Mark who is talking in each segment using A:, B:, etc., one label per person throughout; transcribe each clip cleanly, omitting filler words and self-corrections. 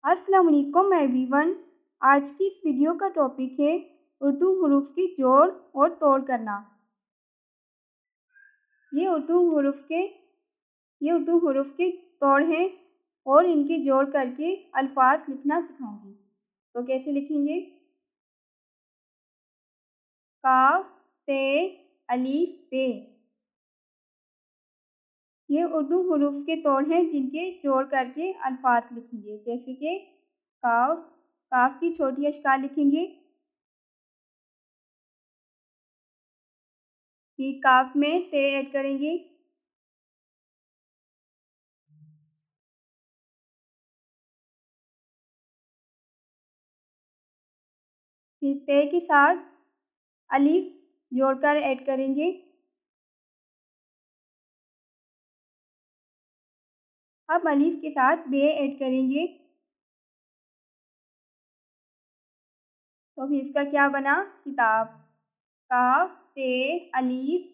A: अस्सलाम वालेकुम एवरीवन। आज की इस वीडियो का टॉपिक है उर्दू हरूफ की जोड़ और तोड़ करना। ये उर्दू हरूफ के तोड़ हैं और इनकी जोड़ करके अल्फाज लिखना सिखाऊंगी। तो कैसे लिखेंगे? काफ से अलीफ पे। ये उर्दू हरूफ के तोड़ हैं जिनके जोड़ करके अल्फाज लिखेंगे। जैसे कि काफ की छोटी अशकाल लिखेंगे। फिर काफ में ते ऐड करेंगे। फिर ते के साथ अलीफ जोड़कर ऐड करेंगे। अब अलीफ के साथ बे ऐड करेंगे। तो फिर इसका क्या बना? किताब। काफ ते अलीफ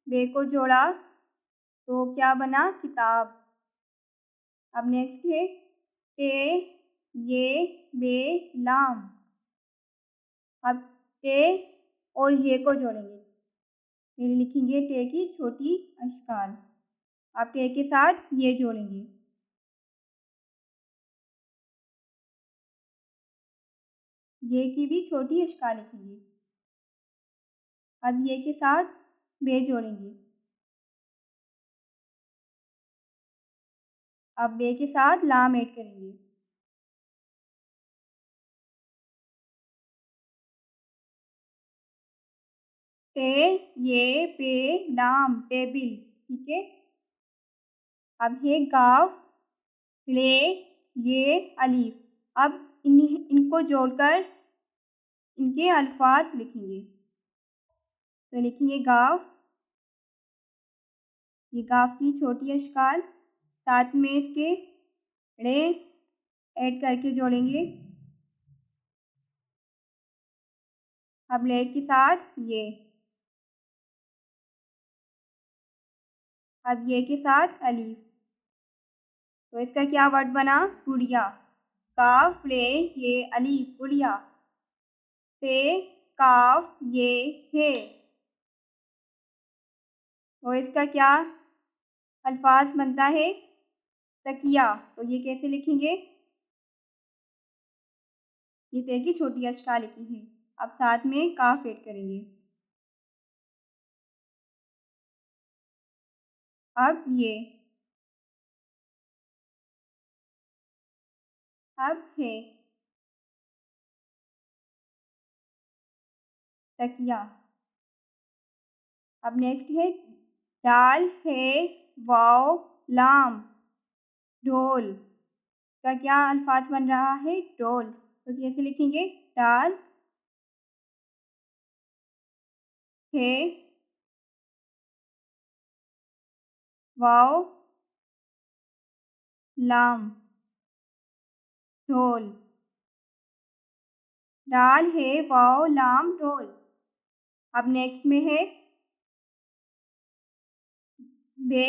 A: बे को जोड़ा तो क्या बना? किताब। अब नेक्स्ट है ते ये बे लाम। अब ते और ये को जोड़ेंगे। फिर लिखेंगे ते की छोटी अशकाल। अब ते के साथ ये जोड़ेंगे। ये की भी छोटी अशकाल लिखेंगे। अब ये के साथ बे जोड़ेंगे। अब बे के साथ लाम ऐड करेंगे। ते ये पे लाम टेबिल। ठीक है। अब है गाफ ले ये अलीफ। अब इनको जोड़कर इनके अल्फाज लिखेंगे। तो लिखेंगे गाफ। ये गाफ की छोटी अशकाल, साथ में इसके रे ऐड करके जोड़ेंगे। अब ले के साथ ये। अब ये के साथ अलीफ। तो इसका क्या वर्ड बना? गुड़िया। काफ रे ये अलीफ गुड़िया। से काफ ये है। तो इसका क्या अल्फाज बनता है? तकिया। तो ये कैसे लिखेंगे? ये ते की छोटी अशकाल लिखी है। अब साथ में काफ ऐड करेंगे। अब ये। अब है तकिया। अब नेक्स्ट है दाल है वाव लाम ढोल। का क्या अल्फाज बन रहा है? ढोल। तो कैसे लिखेंगे? दाल है वाव लाम ढोल। दाल है वाव लाम ढोल। अब नेक्स्ट में है बे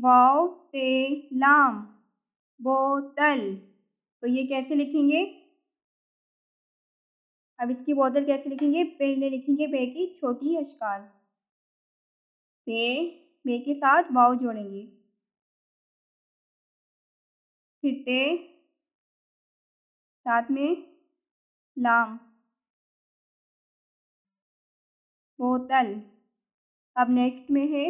A: वाव ते लाम बोतल। तो ये कैसे लिखेंगे? अब इसकी बोतल कैसे लिखेंगे? पहले लिखेंगे बे की छोटी अशकाल। बे के साथ वाव जोड़ेंगे। फिर ते साथ में लाम बोतल। अब नेक्स्ट में है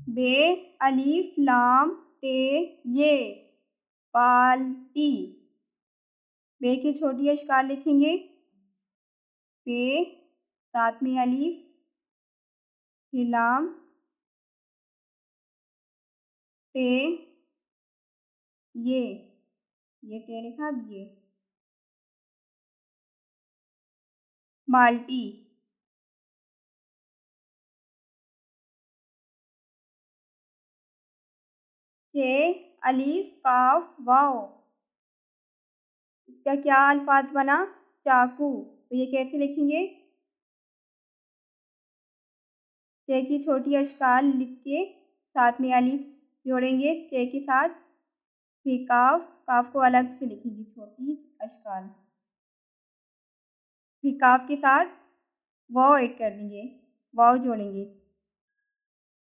A: बे अलीफ लाम ते ये बाल्टी। बे की छोटी अशकाल लिखेंगे। बे साथ में अलीफ फिर लाम ते ये ते लिखा। अब ये बाल्टी। से अलीफ काफ वाव। इसका क्या अल्फाज बना? चाकू। तो ये कैसे लिखेंगे? से की छोटी अशकाल लिख के साथ में अलिफ जोड़ेंगे चे के साथ, फिर काफ को अलग से लिखेंगे छोटी अशकाल, फिर काफ के साथ वाव ऐड कर देंगे, वाव जोड़ेंगे।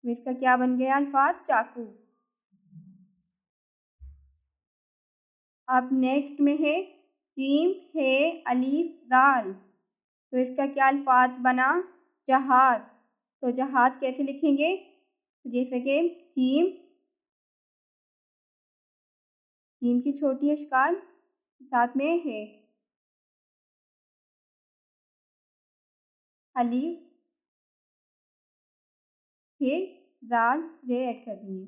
A: तो इसका क्या बन गया अल्फाज? चाकू। अब नेक्स्ट में है जीम है अलीफ दाल, तो इसका क्या अल्फाज बना? जहाज। तो जहाज कैसे लिखेंगे? जैसे कि जीम की छोटी अशकाल, साथ में है अलीफ, फिर दाल रे ऐड कर देंगे,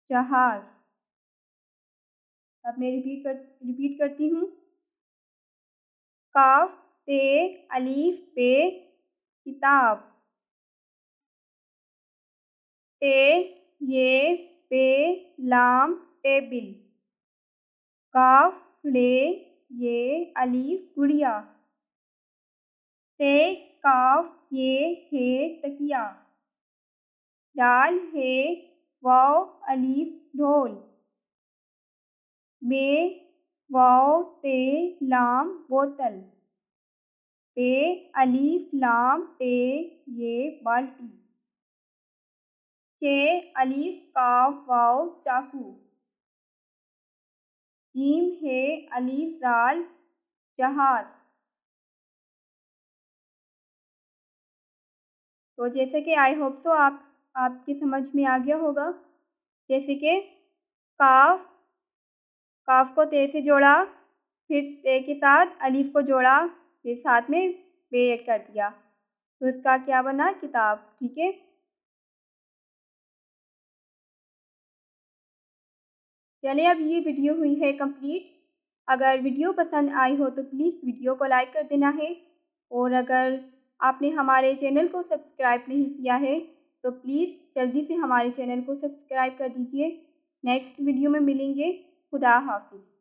A: जहाज। अब मैं रिपीट करती हूँ। काफ ते अलीफ पे किताब, ते ये पे लाम टेबिल, काफ ले ये अलीफ गुड़िया, ते काफ ये है तकिया, दाल है वाव अलीफ ढोल, बे वाव ते लाम बोतल, पे अलीफ लाम ते ये बाल्टी, चे अलीफ काफ वाव चाकू, जीम है अलीफ दाल जहाज। तो जैसे कि आई होप सो आपके समझ में आ गया होगा। जैसे कि काफ को ते से जोड़ा, फिर ते के साथ अलीफ को जोड़ा, फिर साथ में बे ऐड कर दिया, तो इसका क्या बना? किताब। ठीक है, चलिए अब ये वीडियो हुई है कंप्लीट। अगर वीडियो पसंद आई हो तो प्लीज़ वीडियो को लाइक कर देना है, और अगर आपने हमारे चैनल को सब्सक्राइब नहीं किया है तो प्लीज़ जल्दी से हमारे चैनल को सब्सक्राइब कर दीजिए। नेक्स्ट वीडियो में मिलेंगे। खुदा हाफिज़।